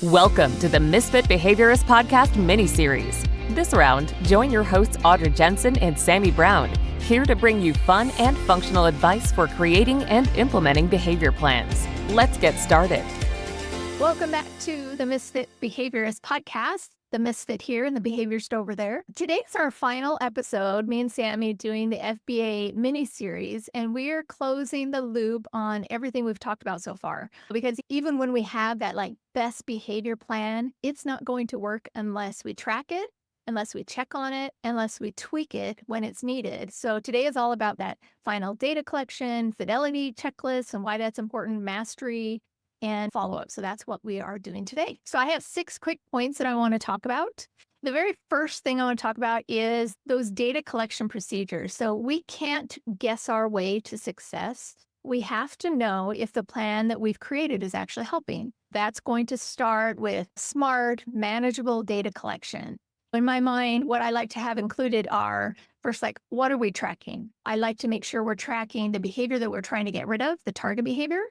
Welcome to the Misfit Behaviorists Podcast Mini-Series. This round, join your hosts Audra and Sami Brown, here to bring you fun and functional advice for creating and implementing behavior plans. Let's get started. Welcome back to the Misfit Behaviorists Podcast. The Misfit here and the Behaviorist over there. Today's our final episode, me and Sami doing the FBA Mini-Series, and we're closing the loop on everything we've talked about so far. Because even when we have that best behavior plan, it's not going to work unless we track it, unless we check on it, unless we tweak it when it's needed. So today is all about that final data collection, fidelity checklist, and why that's important, mastery, and follow-up. So that's what we are doing today. So I have 6 quick points that I want to talk about. The very first thing I want to talk about is those data collection procedures. So we can't guess our way to success. We have to know if the plan that we've created is actually helping. That's going to start with smart, manageable data collection. In my mind, what I like to have included are first, what are we tracking? I like to make sure we're tracking the behavior that we're trying to get rid of, the target behavior,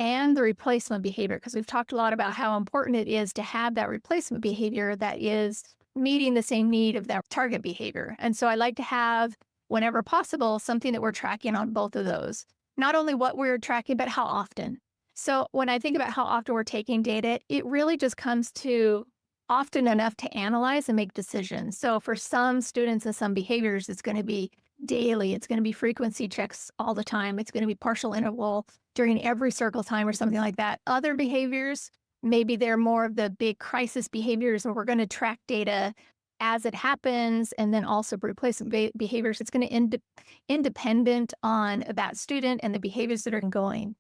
and the replacement behavior, because we've talked a lot about how important it is to have that replacement behavior that is meeting the same need of that target behavior. And so I like to have, whenever possible, something that we're tracking on both of those. Not only what we're tracking, but how often. So when I think about how often we're taking data, it really just comes to often enough to analyze and make decisions. So for some students and some behaviors, it's going to be daily. It's going to be frequency checks all the time. It's going to be partial interval during every circle time or something like that. Other behaviors, maybe they're more of the big crisis behaviors where we're going to track data as it happens, and then also replacement behaviors. It's going to independent on that student and the behaviors that are going.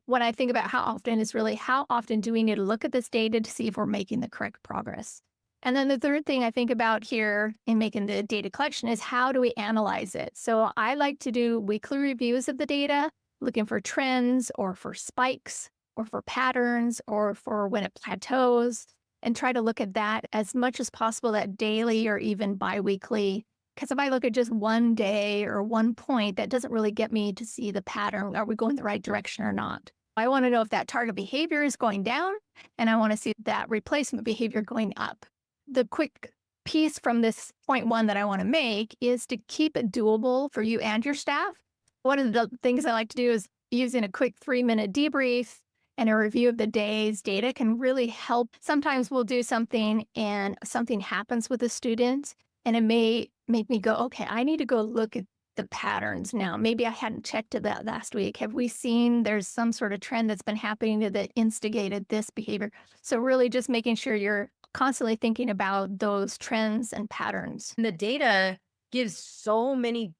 When I think about how often, is really how often do we need to look at this data to see if we're making the correct progress. And then the third thing I think about here in making the data collection is how do we analyze it? So I like to do weekly reviews of the data, looking for trends or for spikes or for patterns or for when it plateaus, and try to look at that as much as possible, that daily or even biweekly. Because if I look at just one day or one point, that doesn't really get me to see the pattern. Are we going the right direction or not? I want to know if that target behavior is going down, and I want to see that replacement behavior going up. The quick piece from this point 1 that I want to make is to keep it doable for you and your staff. One of the things I like to do is using a quick 3-minute debrief and a review of the day's data can really help. Sometimes we'll do something and something happens with a student, and it may make me go, okay, I need to go look at the patterns now. Maybe I hadn't checked it that last week. Have we seen there's some sort of trend that's been happening that instigated this behavior? So really just making sure you're constantly thinking about those trends and patterns. And the data gives so many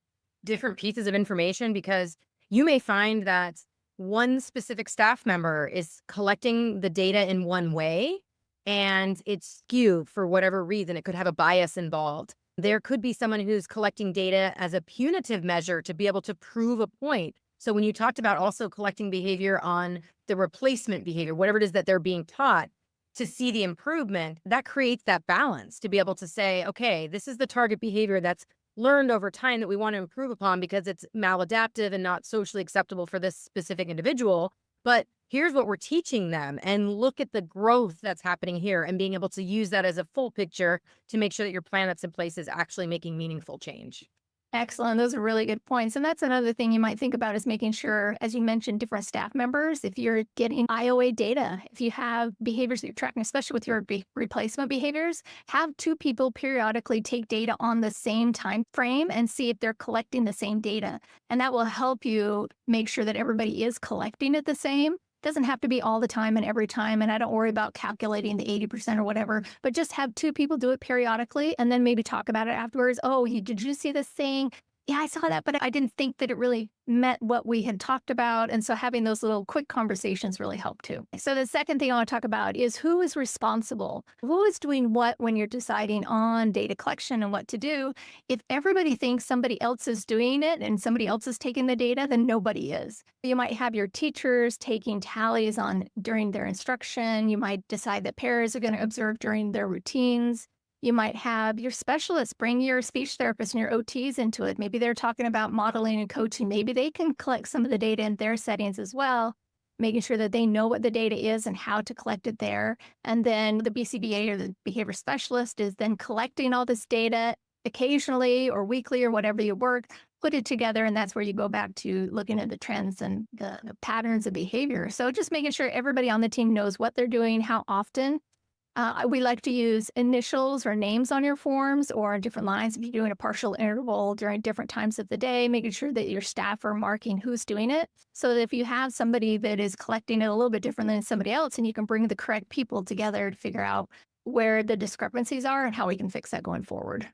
different pieces of information, because you may find that one specific staff member is collecting the data in one way and it's skewed for whatever reason. It could have a bias involved. There could be someone who's collecting data as a punitive measure to be able to prove a point. So when you talked about also collecting behavior on the replacement behavior, whatever it is that they're being taught, to see the improvement, that creates that balance to be able to say, okay, this is the target behavior that's learned over time that we want to improve upon because it's maladaptive and not socially acceptable for this specific individual. But here's what we're teaching them, and look at the growth that's happening here, and being able to use that as a full picture to make sure that your plan that's in place is actually making meaningful change. Excellent. Those are really good points. And that's another thing you might think about is making sure, as you mentioned, different staff members, if you're getting IOA data, if you have behaviors that you're tracking, especially with your replacement behaviors, have 2 people periodically take data on the same time frame and see if they're collecting the same data. And that will help you make sure that everybody is collecting it the same. Doesn't have to be all the time and every time, and I don't worry about calculating the 80% or whatever, but just have 2 people do it periodically and then maybe talk about it afterwards. Oh, did you see this thing? Yeah, I saw that, but I didn't think that it really met what we had talked about. And so having those little quick conversations really help too. So the second thing I want to talk about is who is responsible? Who is doing what when you're deciding on data collection and what to do? If everybody thinks somebody else is doing it and somebody else is taking the data, then nobody is. You might have your teachers taking tallies during their instruction. You might decide that pairs are going to observe during their routines. You might have your specialists bring your speech therapist and your OTs into it. Maybe they're talking about modeling and coaching. Maybe they can collect some of the data in their settings as well. making sure that they know what the data is and how to collect it there. And then the BCBA or the behavior specialist is then collecting all this data occasionally or weekly or whatever you work, put it together. And that's where you go back to looking at the trends and the patterns of behavior. So just making sure everybody on the team knows what they're doing, how often. We like to use initials or names on your forms or different lines if you're doing a partial interval during different times of the day, making sure that your staff are marking who's doing it. So that if you have somebody that is collecting it a little bit different than somebody else, and you can bring the correct people together to figure out where the discrepancies are and how we can fix that going forward.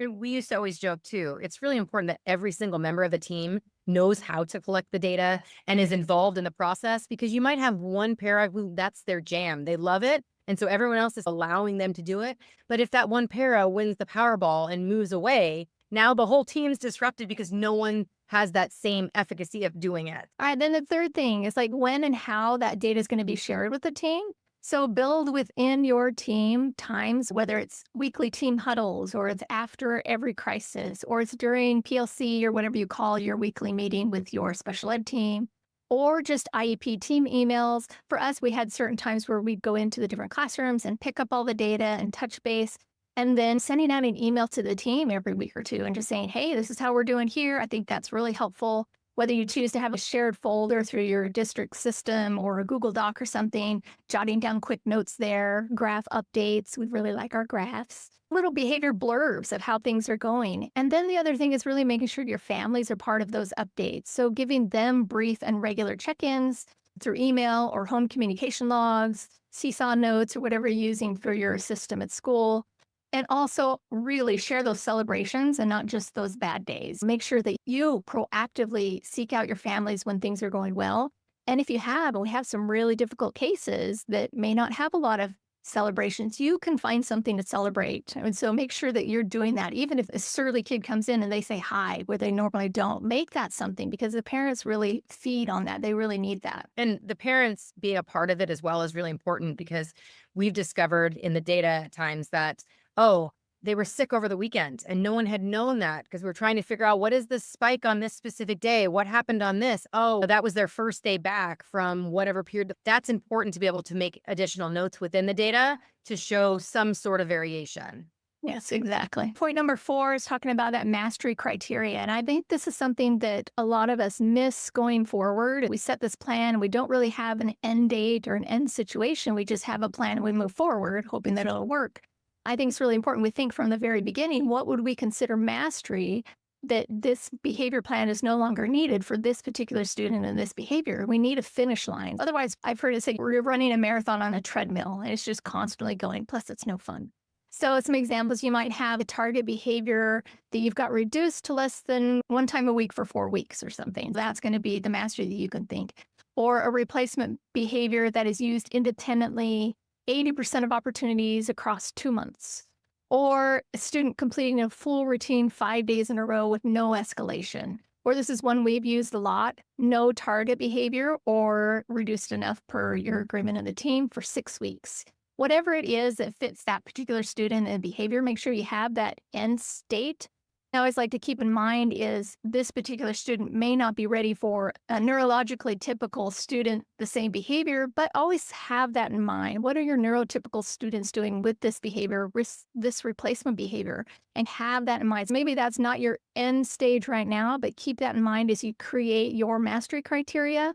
And we used to always joke too, it's really important that every single member of the team knows how to collect the data and is involved in the process, because you might have one para who that's their jam. They love it. And so everyone else is allowing them to do it. But if that one para wins the Powerball and moves away, now the whole team's disrupted because no one has that same efficacy of doing it. All right, then the third thing is like when and how that data is going to be shared with the team. So build within your team times, whether it's weekly team huddles or it's after every crisis or it's during PLC or whatever you call your weekly meeting with your special ed team, or just IEP team emails. For us, we had certain times where we'd go into the different classrooms and pick up all the data and touch base, and then sending out an email to the team every week or two and just saying, hey, this is how we're doing here. I think that's really helpful. Whether you choose to have a shared folder through your district system or a Google Doc or something, jotting down quick notes there, graph updates. We really like our graphs. Little behavior blurbs of how things are going. And then the other thing is really making sure your families are part of those updates. So giving them brief and regular check-ins through email or home communication logs, seesaw notes, or whatever you're using for your system at school. And also really share those celebrations and not just those bad days. Make sure that you proactively seek out your families when things are going well. And if you have, and we have some really difficult cases that may not have a lot of celebrations, you can find something to celebrate. And so make sure that you're doing that. Even if a surly kid comes in and they say hi where they normally don't, make that something, because the parents really feed on that. They really need that. And the parents being a part of it as well is really important, because we've discovered in the data at times that, oh, they were sick over the weekend and no one had known that, because we're trying to figure out what is the spike on this specific day? What happened on this? Oh, that was their first day back from whatever period. That's important to be able to make additional notes within the data to show some sort of variation. Yes, exactly. Point number 4 is talking about that mastery criteria. And I think this is something that a lot of us miss going forward. We set this plan and we don't really have an end date or an end situation. We just have a plan and we move forward, hoping that it'll work. I think it's really important we think from the very beginning, what would we consider mastery, that this behavior plan is no longer needed for this particular student and this behavior. We need a finish line. Otherwise, I've heard it say we're running a marathon on a treadmill and it's just constantly going. Plus, it's no fun. So some examples, you might have a target behavior that you've got reduced to less than 1 time a week for 4 weeks or something. That's going to be the mastery that you can think. Or a replacement behavior that is used independently 80% of opportunities across 2 months. Or a student completing a full routine 5 days in a row with no escalation. Or this is one we've used a lot, no target behavior or reduced enough per your agreement of the team for 6 weeks. Whatever it is that fits that particular student and behavior, make sure you have that end state. I always like to keep in mind is this particular student may not be ready for a neurologically typical student, the same behavior, but always have that in mind. What are your neurotypical students doing with this behavior, this replacement behavior, and have that in mind. So maybe that's not your end stage right now, but keep that in mind as you create your mastery criteria.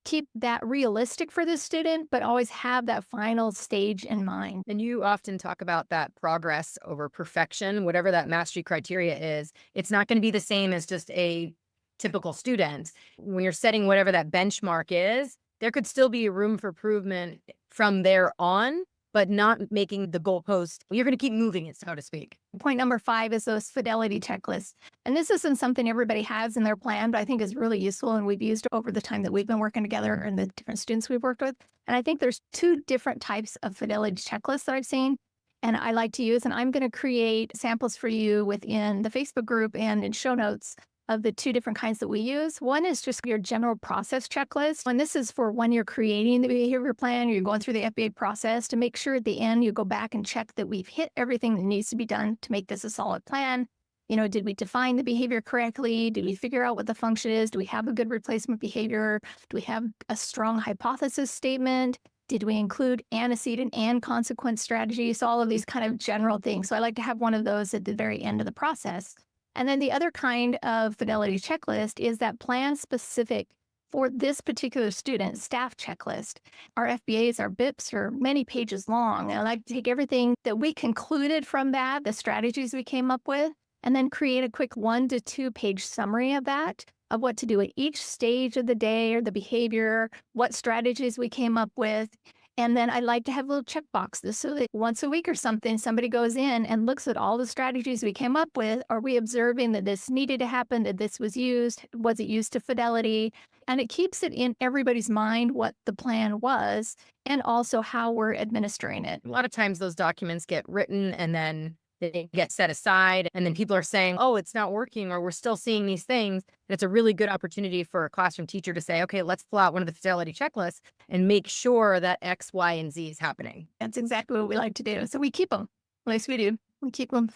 Keep that realistic for the student, but always have that final stage in mind. And you often talk about that progress over perfection, whatever that mastery criteria is. It's not going to be the same as just a typical student. When you're setting whatever that benchmark is, there could still be room for improvement from there on, but not making the goalpost. You're going to keep moving it, so to speak. Point number 5 is those fidelity checklists. And this isn't something everybody has in their plan, but I think is really useful. And we've used it over the time that we've been working together and the different students we've worked with. And I think there's 2 different types of fidelity checklists that I've seen and I like to use. And I'm going to create samples for you within the Facebook group and in show notes of the 2 different kinds that we use. One is just your general process checklist. And this is for when you're creating the behavior plan or you're going through the FBA process to make sure at the end you go back and check that we've hit everything that needs to be done to make this a solid plan. Did we define the behavior correctly? Did we figure out what the function is? Do we have a good replacement behavior? Do we have a strong hypothesis statement? Did we include antecedent and consequence strategies? So all of these kind of general things. So I like to have one of those at the very end of the process. And then the other kind of Fidelity checklist is that plan specific for this particular student staff checklist. Our FBAs, our BIPs are many pages long. I like to take everything that we concluded from that, the strategies we came up with, and then create a quick 1 to 2 page summary of that, of what to do at each stage of the day or the behavior, what strategies we came up with. And then I like to have little check boxes so that once a week or something, somebody goes in and looks at all the strategies we came up with. Are we observing that this needed to happen, that this was used? Was it used to Fidelity? And it keeps it in everybody's mind what the plan was and also how we're administering it. A lot of times those documents get written and then they get set aside, and then people are saying, oh, it's not working, or we're still seeing these things. And it's a really good opportunity for a classroom teacher to say, okay, let's pull out one of the Fidelity checklists and make sure that X, Y, and Z is happening. That's exactly what we like to do. So we keep them. At least we do. We keep them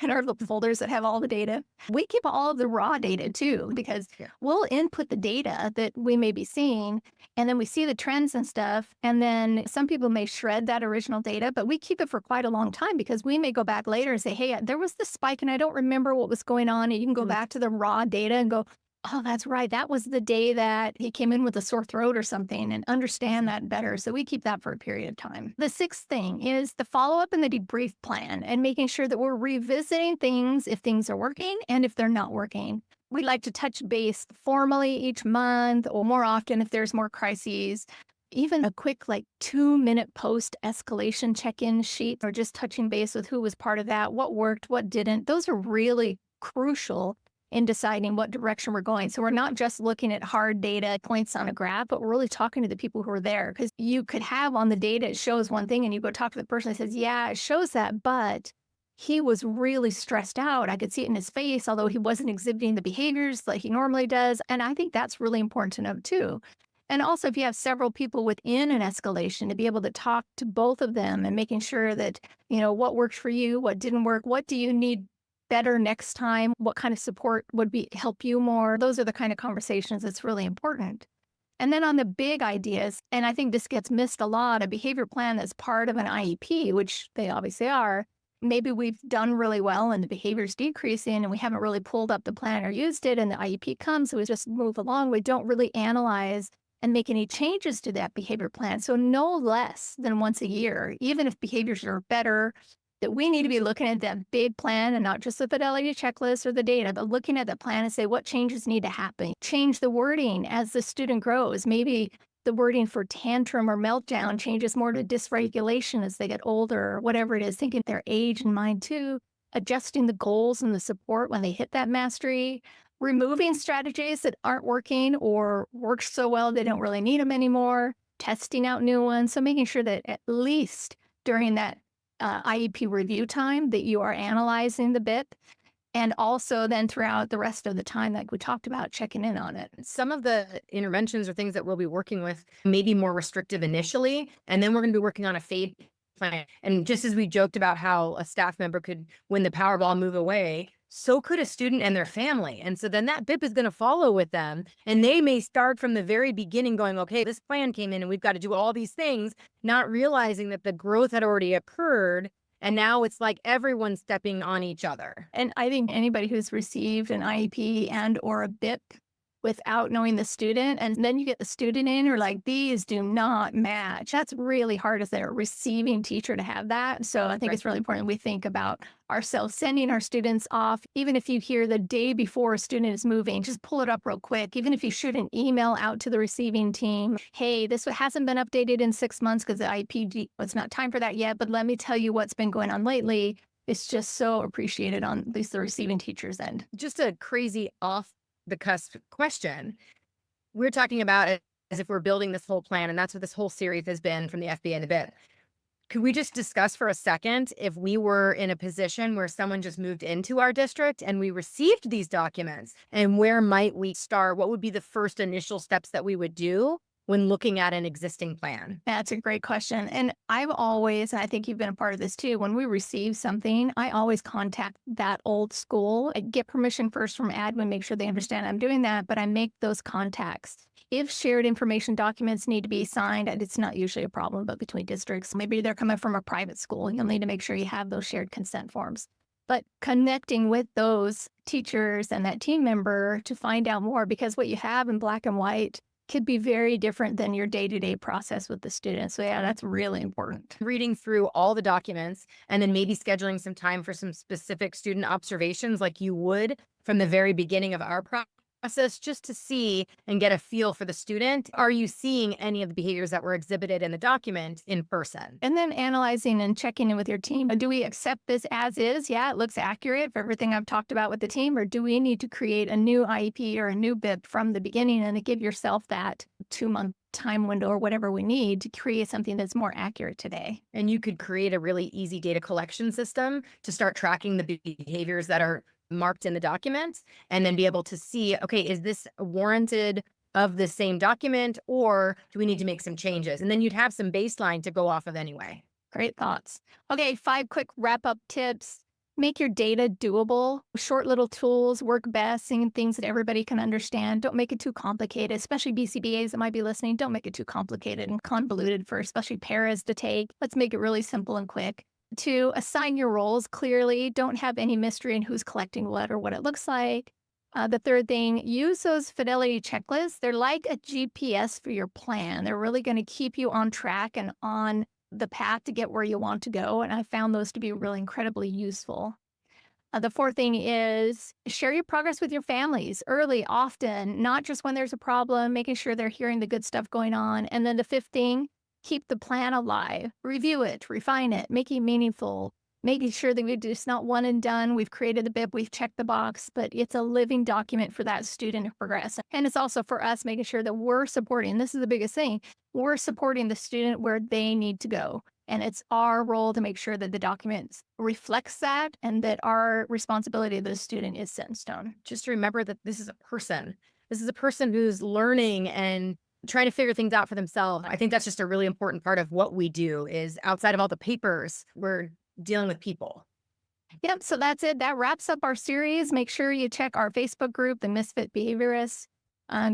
in our little folders that have all the data. We keep all of the raw data too, because we'll input the data that we may be seeing, and then we see the trends and stuff. And then some people may shred that original data, but we keep it for quite a long time because we may go back later and say, hey, there was this spike and I don't remember what was going on. And you can go back to the raw data and go, oh, that's right. That was the day that he came in with a sore throat or something, and understand that better. So we keep that for a period of time. The sixth thing is the follow-up and the debrief plan, and making sure that we're revisiting things if things are working and if they're not working. We like to touch base formally each month, or more often if there's more crises. Even a quick 2-minute post-escalation check-in sheet, or just touching base with who was part of that, what worked, what didn't. Those are really crucial in deciding what direction we're going. So we're not just looking at hard data points on a graph, but we're really talking to the people who are there. Because you could have on the data, it shows one thing, and you go talk to the person that says, yeah, it shows that, but he was really stressed out. I could see it in his face, although he wasn't exhibiting the behaviors like he normally does. And I think that's really important to know too. And also, if you have several people within an escalation, to be able to talk to both of them and making sure that, what worked for you, what didn't work, what do you need better next time, what kind of support would help you more. Those are the kind of conversations that's really important. And then on the big ideas, and I think this gets missed a lot, a behavior plan that's part of an IEP, which they obviously are. Maybe we've done really well and the behavior's decreasing and we haven't really pulled up the plan or used it, and the IEP comes, so we just move along. We don't really analyze and make any changes to that behavior plan. So no less than once a year, even if behaviors are better, that we need to be looking at that big plan and not just the Fidelity checklist or the data, but looking at the plan and say, what changes need to happen? Change the wording as the student grows. Maybe the wording for tantrum or meltdown changes more to dysregulation as they get older, or whatever it is, thinking their age in mind too, adjusting the goals and the support when they hit that mastery, removing strategies that aren't working or work so well they don't really need them anymore, testing out new ones. So making sure that at least during that IEP review time that you are analyzing the BIP, and also then throughout the rest of the time, like we talked about, checking in on it. Some of the interventions or things that we'll be working with may be more restrictive initially, and then we're going to be working on a fade plan. And just as we joked about how a staff member could, when the Powerball, move away, so could a student and their family. And so then that BIP is going to follow with them. And they may start from the very beginning going, okay, this plan came in and we've got to do all these things, not realizing that the growth had already occurred. And now it's like everyone's stepping on each other. And I think anybody who's received an IEP and or a BIP without knowing the student, and then you get the student in, or like, these do not match. That's really hard as a receiving teacher to have that. So I think it's really important we think about ourselves sending our students off. Even if you hear the day before a student is moving, just pull it up real quick. Even if you shoot an email out to the receiving team, hey, this hasn't been updated in 6 months because the IEP, it's not time for that yet, but let me tell you what's been going on lately. It's just so appreciated on at least the receiving teacher's end. Just a crazy off the cusp question. We're talking about it as if we're building this whole plan, and that's what this whole series has been from the FBA and the BIP. Could we just discuss for a second if we were in a position where someone just moved into our district and we received these documents, and where might we start? What would be the first initial steps that we would do when looking at an existing plan? That's a great question. And I've always, and I think you've been a part of this too, when we receive something, I always contact that old school. I get permission first from admin, make sure they understand I'm doing that, but I make those contacts. If shared information documents need to be signed, and it's not usually a problem, but between districts, maybe they're coming from a private school, and you'll need to make sure you have those shared consent forms. But connecting with those teachers and that team member to find out more, because what you have in black and white could be very different than your day-to-day process with the students. So yeah, that's really important. Reading through all the documents and then maybe scheduling some time for some specific student observations like you would from the very beginning of our process, just to see and get a feel for the student. Are you seeing any of the behaviors that were exhibited in the document in person? And then analyzing and checking in with your team. Do we accept this as is? Yeah, it looks accurate for everything I've talked about with the team. Or do we need to create a new IEP or a new BIP from the beginning and to give yourself that 2-month time window or whatever we need to create something that's more accurate today? And you could create a really easy data collection system to start tracking the behaviors that are marked in the document, and then be able to see, okay, is this warranted of the same document, or do we need to make some changes? And then you'd have some baseline to go off of anyway. Great thoughts. Okay, 5 quick wrap-up tips. Make your data doable. Short little tools work best, seeing things that everybody can understand. Don't make it too complicated, especially BCBAs that might be listening. Don't make it too complicated and convoluted for especially paras to take. Let's make it really simple and quick. 2, assign your roles clearly. Don't have any mystery in who's collecting what or what it looks like. The third thing, use those Fidelity checklists. They're like a GPS for your plan. They're really going to keep you on track and on the path to get where you want to go. And I found those to be really incredibly useful. The fourth thing is share your progress with your families early, often, not just when there's a problem, making sure they're hearing the good stuff going on. And then the fifth thing, keep the plan alive, review it, refine it, make it meaningful, making sure that it's not one and done. We've created the BIP, we've checked the box, but it's a living document for that student to progress. And it's also for us making sure that we're supporting, this is the biggest thing, we're supporting the student where they need to go. And it's our role to make sure that the document reflects that and that our responsibility to the student is set in stone. Just remember that this is a person. This is a person who's learning and trying to figure things out for themselves. I think that's just a really important part of what we do, is outside of all the papers, we're dealing with people. Yep. So that's it. That wraps up our series. Make sure you check our Facebook group, the Misfit Behaviorists.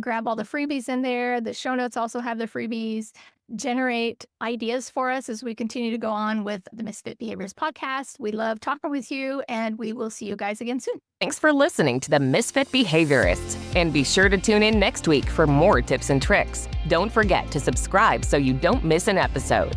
Grab all the freebies in there. The show notes also have the freebies. Generate ideas for us as we continue to go on with the Misfit Behaviors podcast. We love talking with you, and we will see you guys again soon. Thanks for listening to the Misfit Behaviorists. And be sure to tune in next week for more tips and tricks. Don't forget to subscribe so you don't miss an episode.